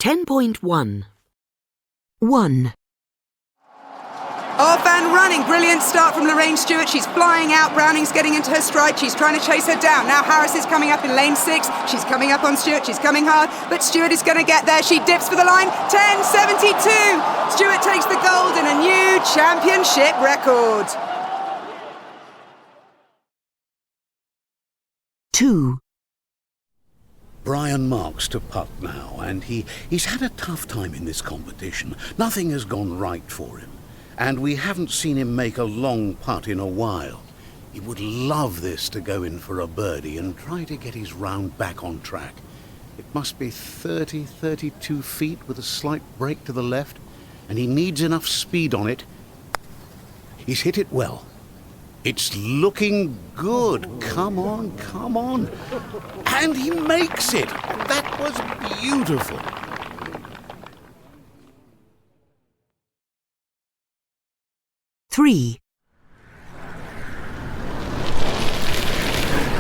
10.1 1. Off and running. Brilliant start from Lorraine Stewart. She's flying out. Browning's getting into her stride. She's trying to chase her down. Now Harris is coming up in lane 6. She's coming up on Stewart. She's coming hard, but Stewart is going to get there. She dips for the line. 10.72. Stewart takes the gold in a new championship record. 2. Brian Marks to putt now, and he's had a tough time in this competition. Nothing has gone right for him, and we haven't seen him make a long putt in a while. He would love this to go in for a birdie and try to get his round back on track. It must be 32 feet with a slight break to the left, and he needs enough speed on it. He's hit it well. It's looking good. Come on, come on. And he makes it. That was beautiful. Three.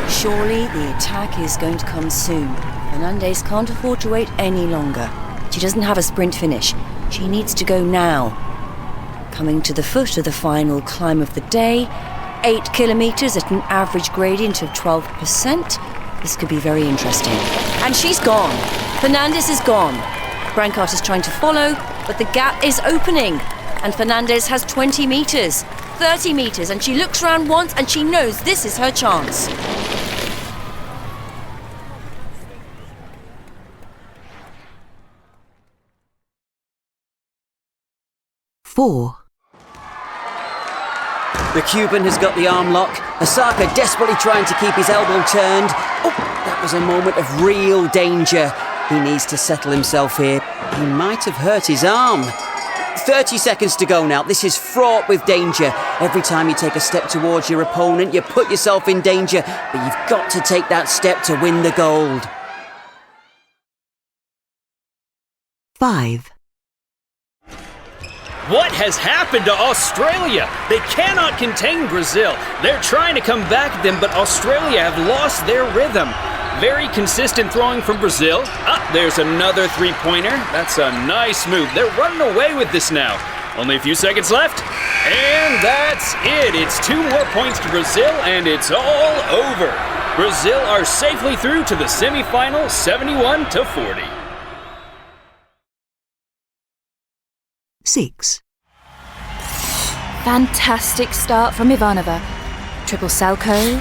Surely the attack is going to come soon. Fernandez can't afford to wait any longer. She doesn't have a sprint finish. She needs to go now. Coming to the foot of the final climb of the day, 8 kilometres at an average gradient of 12%. This could be very interesting. And she's gone. Fernandez is gone. Brancart is trying to follow, but the gap is opening. And Fernandez has 20 metres, 30 metres, and she looks round once and she knows this is her chance. Four. The Cuban has got the arm lock. Osaka desperately trying to keep his elbow turned. Oh, that was a moment of real danger. He needs to settle himself here. He might have hurt his arm. 30 seconds to go now. This is fraught with danger. Every time you take a step towards your opponent, you put yourself in danger. But you've got to take that step to win the gold. 5. What has happened to Australia? They cannot contain Brazil. They're trying to come back at them, but Australia have lost their rhythm. Very consistent throwing from Brazil. There's another three-pointer. That's a nice move. They're running away with this now. Only a few seconds left. And that's it. It's 2 more points to Brazil, and it's all over. Brazil are safely through to the semifinal, 71-40. 6. Fantastic start from Ivanova. Triple Salchow,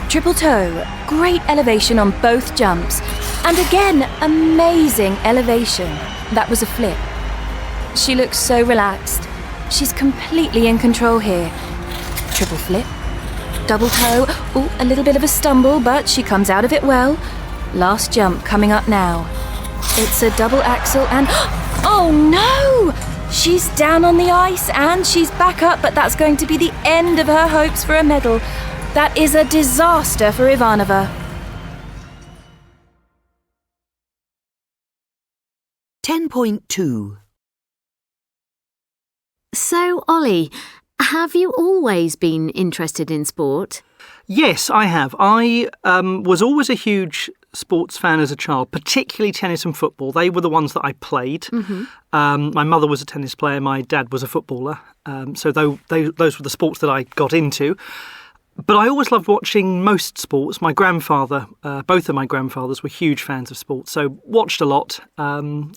triple toe, great elevation on both jumps. And again, amazing elevation. That was a flip. She looks so relaxed. She's completely in control here. Triple flip, double toe, a little bit of a stumble, but she comes out of it well. Last jump coming up now. It's a double axel and, oh no! She's down on the ice and she's back up, but that's going to be the end of her hopes for a medal. That is a disaster for Ivanova. 10.2 So, Ollie, have you always been interested in sport? Yes, I have. I was always a huge sports fan as a child, particularly tennis and football. They were the ones that I played. Mm-hmm. My mother was a tennis player, my dad was a footballer. So those were the sports that I got into. But I always loved watching most sports. My grandfather, both of my grandfathers were huge fans of sports, so watched a lot and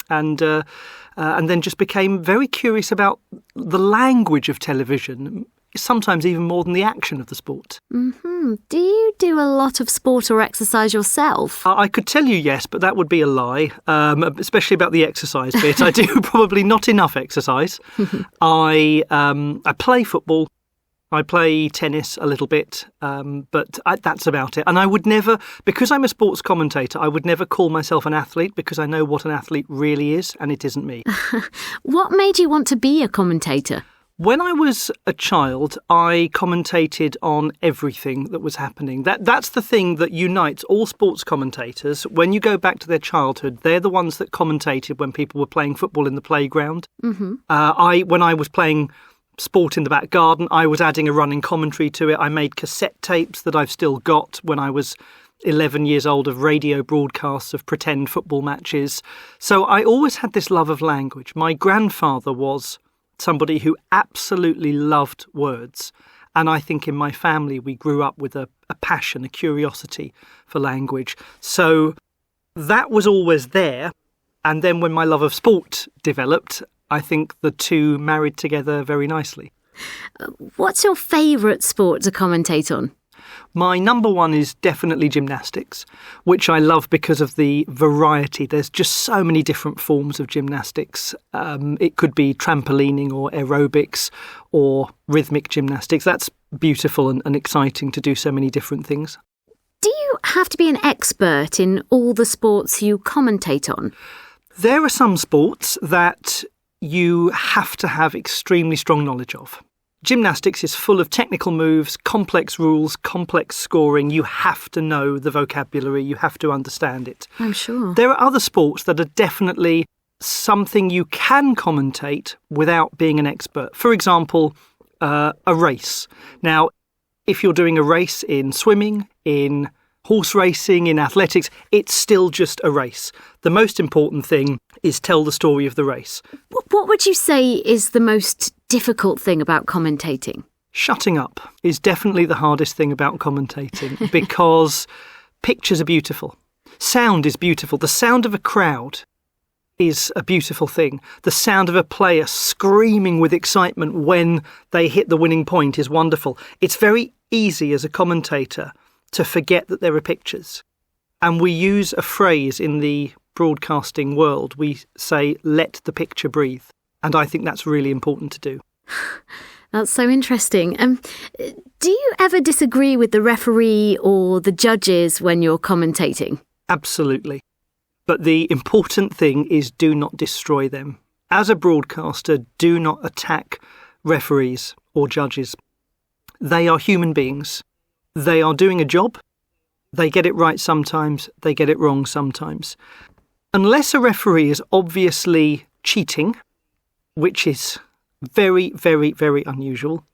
then just became very curious about the language of television, sometimes even more than the action of the sport. Mm-hmm. Do you do a lot of sport or exercise yourself? I could tell you yes, but that would be a lie, especially about the exercise bit. I do probably not enough exercise. I play football. I play tennis a little bit, but that's about it. And I would never, because I'm a sports commentator, I would never call myself an athlete because I know what an athlete really is, and it isn't me. What made you want to be a commentator? When I was a child, I commentated on everything that was happening. That's the thing that unites all sports commentators. When you go back to their childhood, they're the ones that commentated when people were playing football in the playground. Mm-hmm. When I was playing sport in the back garden, I was adding a running commentary to it. I made cassette tapes that I've still got when I was 11 years old of radio broadcasts of pretend football matches. So I always had this love of language. My grandfather was somebody who absolutely loved words. And I think in my family we grew up with a passion, a curiosity for language. So that was always there. And then when my love of sport developed, I think the two married together very nicely. What's your favourite sport to commentate on? My number one is definitely gymnastics, which I love because of the variety. There's just so many different forms of gymnastics. It could be trampolining or aerobics or rhythmic gymnastics. That's beautiful and exciting to do so many different things. Do you have to be an expert in all the sports you commentate on? There are some sports that you have to have extremely strong knowledge of. Gymnastics is full of technical moves, complex rules, complex scoring. You have to know the vocabulary. You have to understand it. I'm sure. There are other sports that are definitely something you can commentate without being an expert. For example, a race. Now, if you're doing a race in swimming, in horse racing, in athletics, it's still just a race. The most important thing is tell the story of the race. What would you say is the most difficult thing about commentating? Shutting up is definitely the hardest thing about commentating because pictures are beautiful. Sound is beautiful. The sound of a crowd is a beautiful thing. The sound of a player screaming with excitement when they hit the winning point is wonderful. It's very easy as a commentator to forget that there are pictures. And we use a phrase in the broadcasting world. We say, let the picture breathe. And I think that's really important to do. That's so interesting. Do you ever disagree with the referee or the judges when you're commentating? Absolutely. But the important thing is do not destroy them. As a broadcaster, do not attack referees or judges. They are human beings. They are doing a job. They get it right sometimes. They get it wrong sometimes. Unless a referee is obviously cheating, which is very, very, very unusual,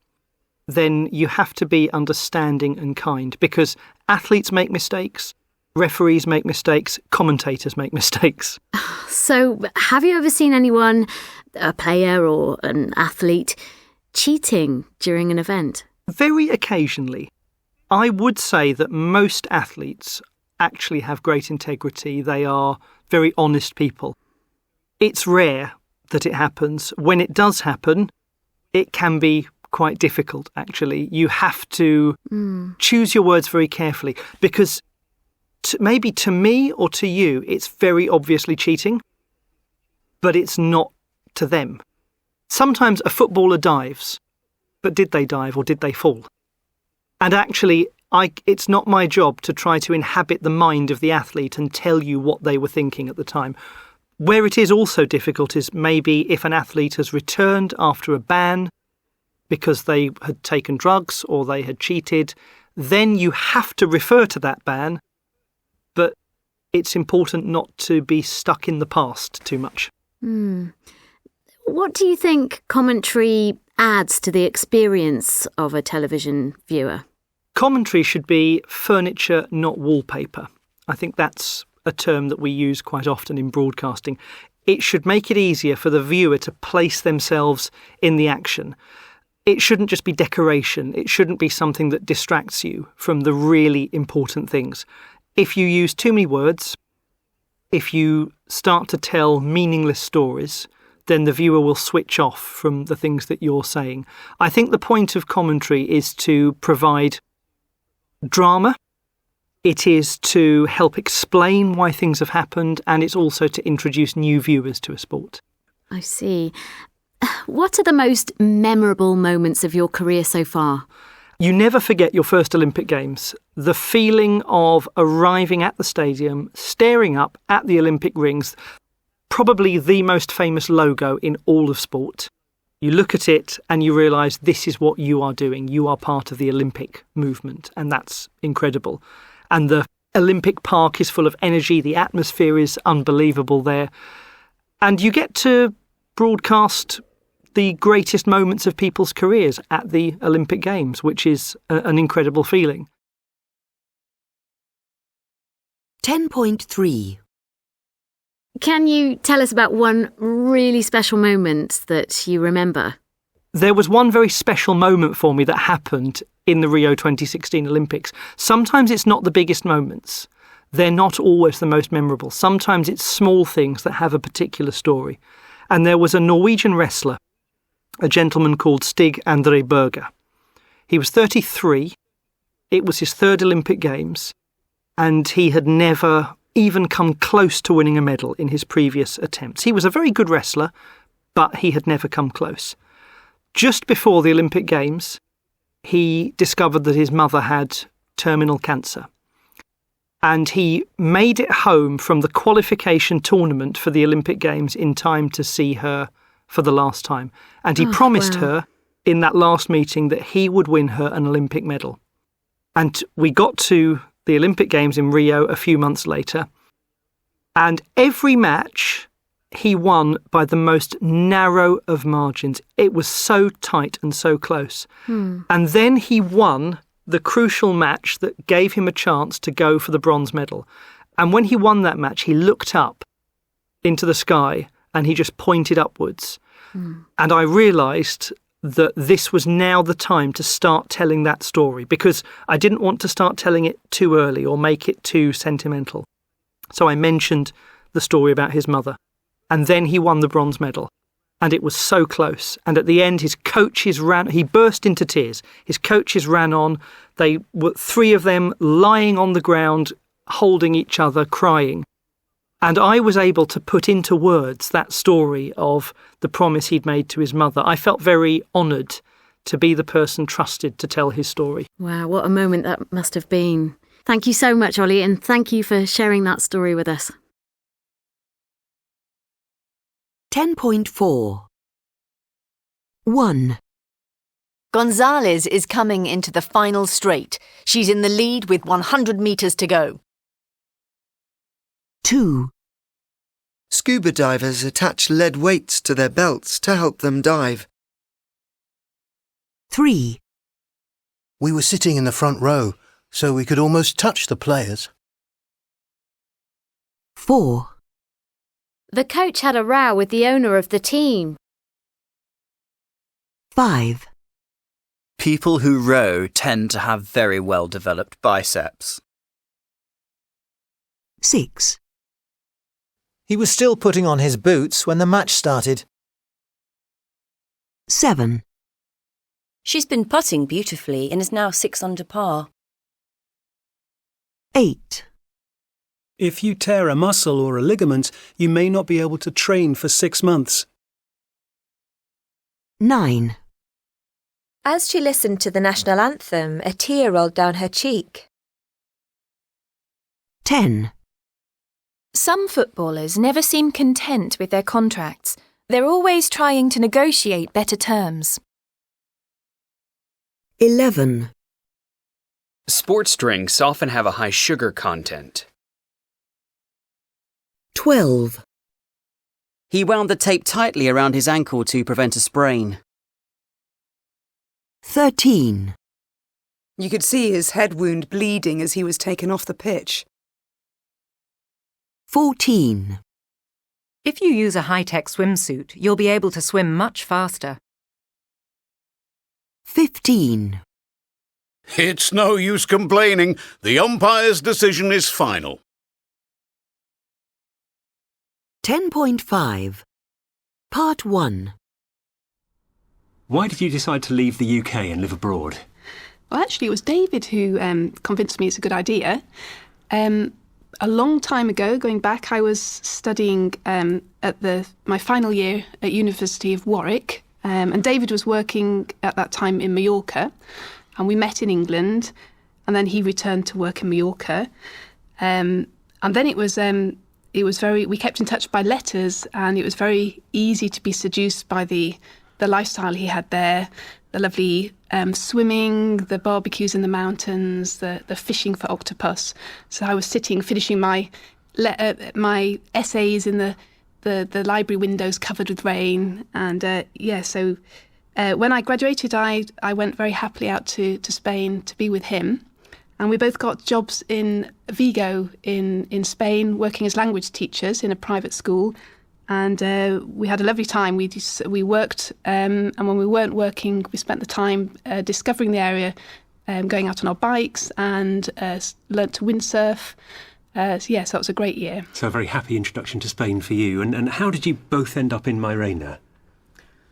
then you have to be understanding and kind because athletes make mistakes, referees make mistakes, commentators make mistakes. So have you ever seen anyone, a player or an athlete, cheating during an event? Very occasionally. I would say that most athletes actually have great integrity. They are very honest people. It's rare that it happens. When it does happen, it can be quite difficult, actually. You have to choose your words very carefully because maybe to me or to you, it's very obviously cheating, but it's not to them. Sometimes a footballer dives, but did they dive or did they fall? And actually, it's not my job to try to inhabit the mind of the athlete and tell you what they were thinking at the time. Where it is also difficult is maybe if an athlete has returned after a ban because they had taken drugs or they had cheated, then you have to refer to that ban, but it's important not to be stuck in the past too much. What do you think commentary adds to the experience of a television viewer? Commentary should be furniture, not wallpaper. I think that's a term that we use quite often in broadcasting. It should make it easier for the viewer to place themselves in the action. It shouldn't just be decoration. It shouldn't be something that distracts you from the really important things. If you use too many words, if you start to tell meaningless stories, then the viewer will switch off from the things that you're saying. I think the point of commentary is to provide drama. It is to help explain why things have happened, and it's also to introduce new viewers to a sport. I see. What are the most memorable moments of your career so far? You never forget your first Olympic Games. The feeling of arriving at the stadium, staring up at the Olympic rings, probably the most famous logo in all of sport. You look at it and you realise this is what you are doing. You are part of the Olympic movement, and that's incredible. And the Olympic Park is full of energy. The atmosphere is unbelievable there. And you get to broadcast the greatest moments of people's careers at the Olympic Games, which is an incredible feeling. 10.3. Can you tell us about one really special moment that you remember? There was one very special moment for me that happened in the Rio 2016 Olympics. Sometimes it's not the biggest moments. They're not always the most memorable. Sometimes it's small things that have a particular story. And there was a Norwegian wrestler, a gentleman called Stig André Berger. He was 33. It was his third Olympic Games, and he had never even come close to winning a medal in his previous attempts. He was a very good wrestler, but he had never come close. Just before the Olympic Games, he discovered that his mother had terminal cancer. And he made it home from the qualification tournament for the Olympic Games in time to see her for the last time. And he promised her in that last meeting that he would win her an Olympic medal. And we got to the Olympic Games in Rio a few months later, and every match he won by the most narrow of margins. It was so tight and so close. And then he won the crucial match that gave him a chance to go for the bronze medal. And when he won that match, he looked up into the sky and he just pointed upwards. And I realised that this was now the time to start telling that story, because I didn't want to start telling it too early or make it too sentimental. So I mentioned the story about his mother. And then he won the bronze medal. And it was so close. And at the end, his coaches he burst into tears. His coaches ran on. They were three of them lying on the ground, holding each other, crying. And I was able to put into words that story of the promise he'd made to his mother. I felt very honoured to be the person trusted to tell his story. Wow, what a moment that must have been. Thank you so much, Ollie, and thank you for sharing that story with us. 10.4. 1, Gonzalez is coming into the final straight. She's in the lead with 100 metres to go. 2, Scuba divers attach lead weights to their belts to help them dive. 3, We were sitting in the front row, so we could almost touch the players. 4, The coach had a row with the owner of the team. 5, People who row tend to have very well-developed biceps. 6, He was still putting on his boots when the match started. 7, She's been putting beautifully and is now 6 under par. 8, If you tear a muscle or a ligament, you may not be able to train for 6 months. 9, As she listened to the national anthem, a tear rolled down her cheek. 10, Some footballers never seem content with their contracts. They're always trying to negotiate better terms. 11, Sports drinks often have a high sugar content. 12, He wound the tape tightly around his ankle to prevent a sprain. 13, You could see his head wound bleeding as he was taken off the pitch. 14, If you use a high-tech swimsuit, you'll be able to swim much faster. 15, It's no use complaining. The umpire's decision is final. 10.5. Part 1. Why did you decide to leave the UK and live abroad? Well, actually, it was David who convinced me it's a good idea. A long time ago, going back, I was studying at my final year at University of Warwick, and David was working at that time in Mallorca, and we met in England, and then he returned to work in Mallorca, and then we kept in touch by letters, and it was very easy to be seduced by the lifestyle he had there, the lovely swimming, the barbecues in the mountains, the fishing for octopus. So I was finishing my essays in the library windows covered with rain. And so when I graduated, I went very happily out to Spain to be with him. And we both got jobs in Vigo in Spain, working as language teachers in a private school. And we had a lovely time. We worked, and when we weren't working, we spent the time discovering the area, going out on our bikes, and learnt to windsurf. So that was a great year. So a very happy introduction to Spain for you. And how did you both end up in Myrena?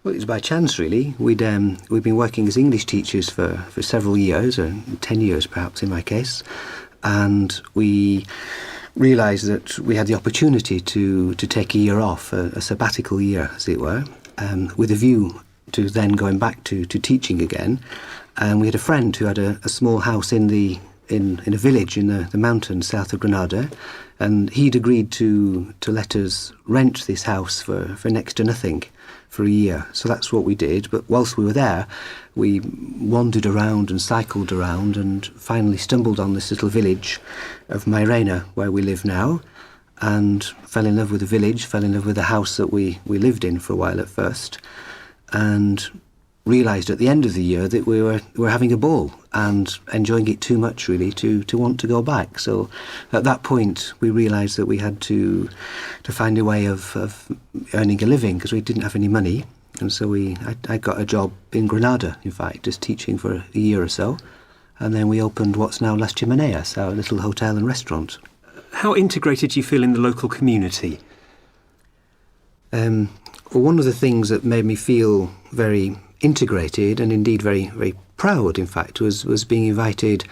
Well, it was by chance, really. We'd been working as English teachers for several years, or 10 years perhaps in my case, and we realised that we had the opportunity to take a year off, a sabbatical year, as it were, with a view to then going back to teaching again. And we had a friend who had a small house in a village in the mountains south of Granada, and he'd agreed to let us rent this house for next to nothing for a year. So that's what we did. But whilst we were there, we wandered around and cycled around and finally stumbled on this little village of Myrena, where we live now, and fell in love with the village, fell in love with the house that we lived in for a while at first, and realised at the end of the year that we were having a ball and enjoying it too much, really, to want to go back. So at that point, we realised that we had to find a way of earning a living, because we didn't have any money. And so I got a job in Granada, in fact, just teaching for a year or so. And then we opened what's now Las Chimeneas, our little hotel and restaurant. How integrated do you feel in the local community? Well, one of the things that made me feel very integrated, and indeed very, very proud, in fact, was being invited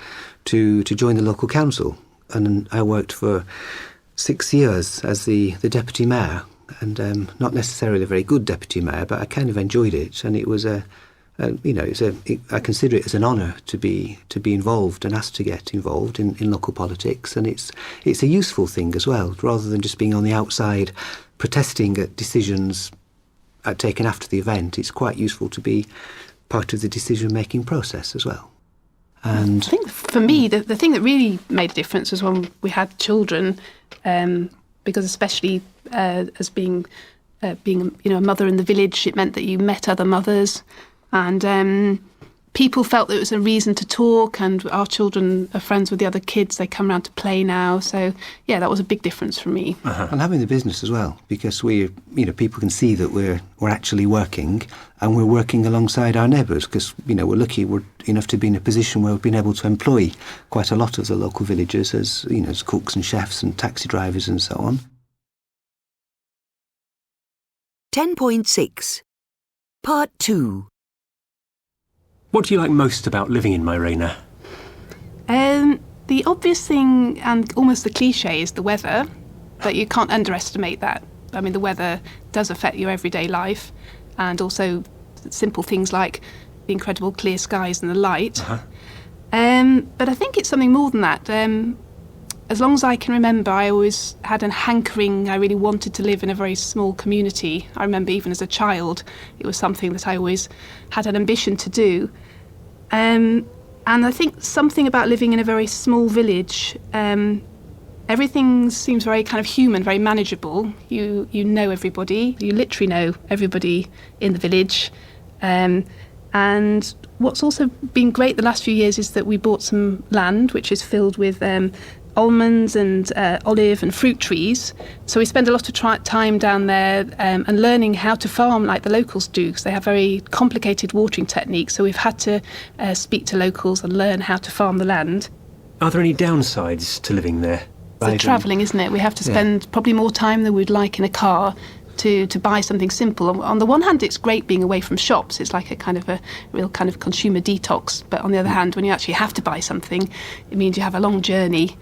to join the local council. And I worked for 6 years as the deputy mayor, and not necessarily a very good deputy mayor, but I kind of enjoyed it. And it was I consider it as an honour to be involved and asked to get involved in local politics. And it's a useful thing as well, rather than just being on the outside protesting at decisions taken after the event. It's quite useful to be part of the decision-making process as well. And I think for me, the thing that really made a difference was when we had children, because especially as being a mother in the village, it meant that you met other mothers, and people felt that it was a reason to talk, and our children are friends with the other kids. They come around to play now. So, yeah, that was a big difference for me. And having the business as well, because people can see that we're actually working, and we're working alongside our neighbours, because, we're lucky we're enough to be in a position where we've been able to employ quite a lot of the local villagers as cooks and chefs and taxi drivers and so on. 10.6 Part 2. What do you like most about living in Myrena? The obvious thing, and almost the cliche, is the weather, but you can't underestimate that. I mean, the weather does affect your everyday life, and also simple things like the incredible clear skies and the light. But I think it's something more than that. As long as I can remember, I always had a hankering. I really wanted to live in a very small community. I remember even as a child, it was something that I always had an ambition to do. And I think something about living in a very small village, everything seems very kind of human, very manageable. You know everybody. You literally know everybody in the village. And what's also been great the last few years is that we bought some land which is filled with almonds and olive and fruit trees. So we spend a lot of time down there and learning how to farm like the locals do, because they have very complicated watering techniques. So we've had to speak to locals and learn how to farm the land. Are there any downsides to living there? The travelling, isn't it? We have to spend probably more time than we'd like in a car to buy something simple. On the one hand, it's great being away from shops. It's like a real kind of consumer detox. But on the other hand, when you actually have to buy something, it means you have a long journey,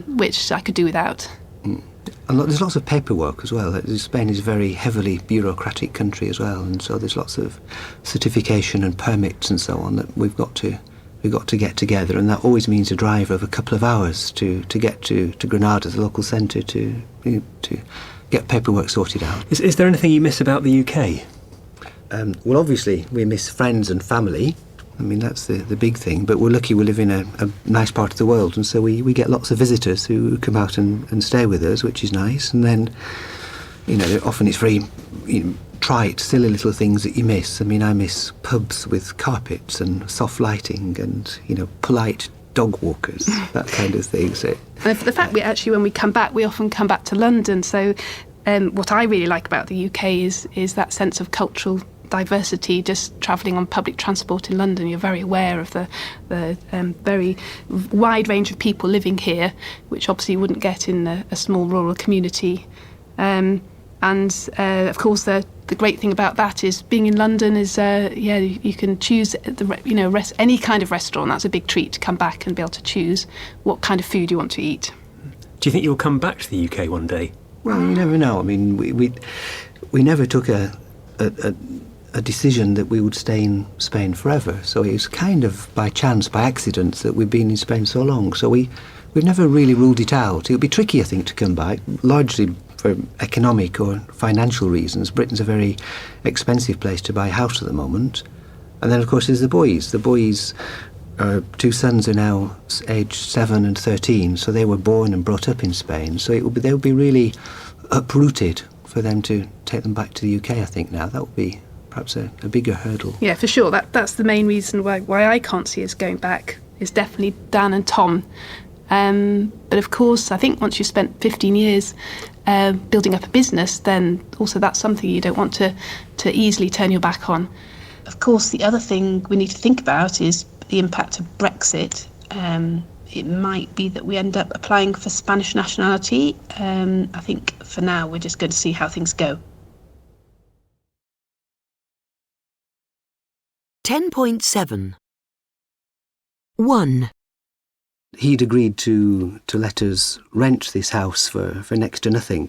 which I could do without. And there's lots of paperwork as well. Spain is a very heavily bureaucratic country as well, and so there's lots of certification and permits and so on that we've got to get together, and that always means a drive of a couple of hours to get to Granada, the local centre, to get paperwork sorted out. Is there anything you miss about the UK? Well, obviously, we miss friends and family. I mean, that's the big thing. But we're lucky we live in a nice part of the world, and so we get lots of visitors who come out and stay with us, which is nice. And then, often it's very trite, silly little things that you miss. I mean, I miss pubs with carpets and soft lighting and, polite dog walkers, that kind of thing. So, and for the fact when we come back, we often come back to London. So what I really like about the UK is that sense of cultural diversity. Just travelling on public transport in London, you're very aware of the very wide range of people living here, which obviously you wouldn't get in a small rural community. And of course, the great thing about that is being in London is, you can choose any kind of restaurant. That's a big treat to come back and be able to choose what kind of food you want to eat. Do you think you'll come back to the UK one day? Well, you never know. I mean, we never took a decision that we would stay in Spain forever. So it was kind of by chance, by accident, that we've been in Spain so long. So we've never really ruled it out. It would be tricky, I think, to come back, largely for economic or financial reasons. Britain's a very expensive place to buy a house at the moment. And then, of course, there's the boys. The boys, our two sons are now aged 7 and 13, so they were born and brought up in Spain. So they would be really uprooted for them to take them back to the UK, I think, now. That would be perhaps a bigger hurdle. Yeah, for sure. That's the main reason why I can't see us going back, is definitely Dan and Tom. But of course, I think once you've spent 15 years building up a business, then also that's something you don't want to easily turn your back on. Of course, the other thing we need to think about is the impact of Brexit. It might be that we end up applying for Spanish nationality. I think for now we're just going to see how things go. 10.7. 1. He'd agreed to let us rent this house for next to nothing.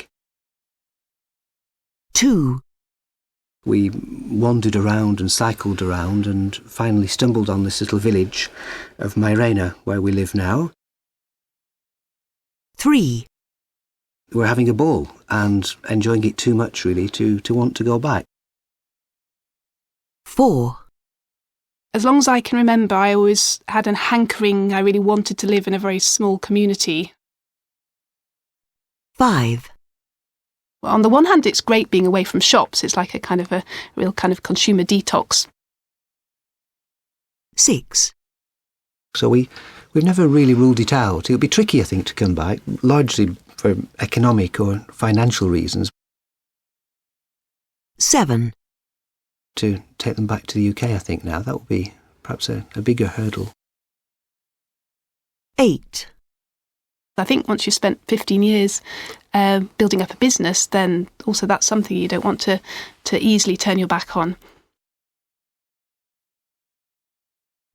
2. We wandered around and cycled around and finally stumbled on this little village of Mairena, where we live now. 3. We're having a ball and enjoying it too much, really, to want to go back. 4. As long as I can remember, I always had a hankering. I really wanted to live in a very small community. 5. Well, on the one hand, it's great being away from shops. It's like a real kind of consumer detox. 6. So we've never really ruled it out. It would be tricky, I think, to come back, largely for economic or financial reasons. 7. To take them back to the UK, I think, now. That would be perhaps a bigger hurdle. 8. I think once you've spent 15 years building up a business, then also that's something you don't want to easily turn your back on.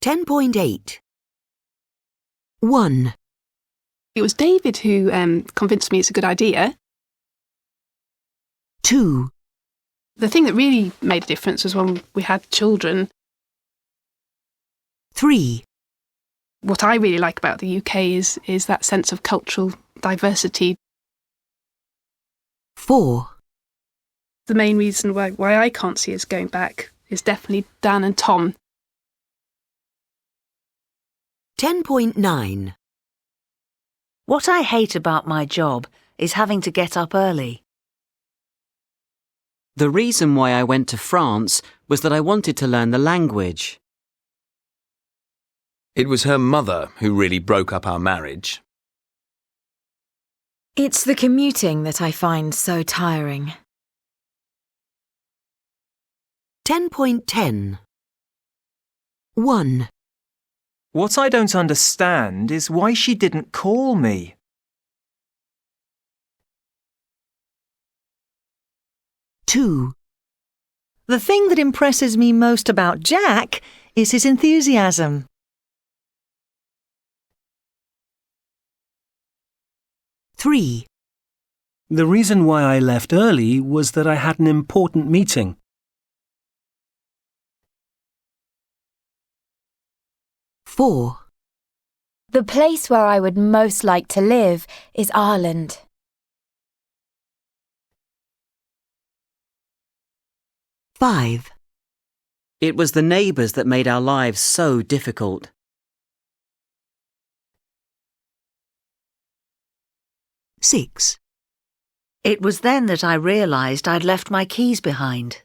10.8. 1. It was David who convinced me it's a good idea. 2. The thing that really made a difference was when we had children. 3. What I really like about the UK is that sense of cultural diversity. 4. The main reason why I can't see us going back is definitely Dan and Tom. 10.9. What I hate about my job is having to get up early. The reason why I went to France was that I wanted to learn the language. It was her mother who really broke up our marriage. It's the commuting that I find so tiring. 10.10. 1. What I don't understand is why she didn't call me. 2. The thing that impresses me most about Jack is his enthusiasm. 3. The reason why I left early was that I had an important meeting. 4. The place where I would most like to live is Ireland. 5. It was the neighbours that made our lives so difficult. 6. It was then that I realised I'd left my keys behind.